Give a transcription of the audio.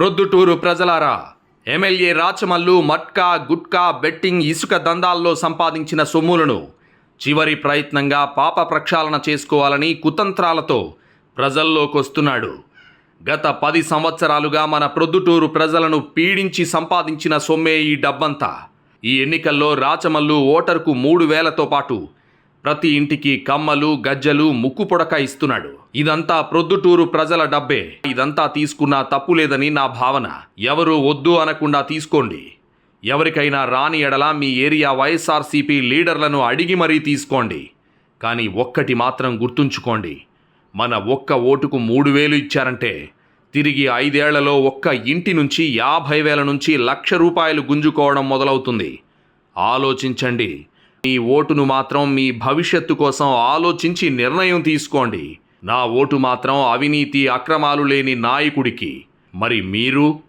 ప్రొద్దుటూరు ప్రజలారా, MLA Rachamallu matka gutka betting ఇసుక దందాల్లో సంపాదించిన సొమ్ములను చివరి ప్రయత్నంగా పాప ప్రక్షాళన చేసుకోవాలని కుతంత్రాలతో ప్రజల్లోకొస్తున్నాడు. గత 10 సంవత్సరాలుగా మన ప్రొద్దుటూరు ప్రజలను పీడించి సంపాదించిన సొమ్మే ఈ డబ్బంతా. ఈ ఎన్నికల్లో రాచమల్లు ఓటరుకు 3,000తో పాటు ప్రతి ఇంటికి కమ్మలు, గజ్జలు, ముక్కు పొడక ఇస్తున్నాడు. ఇదంతా ప్రొద్దుటూరు ప్రజల డబ్బే. ఇదంతా తీసుకున్నా తప్పు లేదని నా భావన. ఎవరు వద్దు అనకుండా తీసుకోండి. ఎవరికైనా రాని ఎడల మీ ఏరియా వైఎస్ఆర్సీపీ లీడర్లను అడిగి మరీ తీసుకోండి. కానీ ఒక్కటి మాత్రం గుర్తుంచుకోండి, మన ఒక్క ఓటుకు 3,000 ఇచ్చారంటే తిరిగి 5 ఏళ్లలో ఒక్క ఇంటి నుంచి 50,000 నుంచి 1,00,000 రూపాయలు గుంజుకోవడం మొదలవుతుంది. ఆలోచించండి. మీ ఓటును మాత్రం మీ భవిష్యత్తు కోసం ఆలోచించి నిర్ణయం తీసుకోండి. నా ఓటు మాత్రం అవినీతి అక్రమాలు లేని నాయకుడికి. మరి మీరు?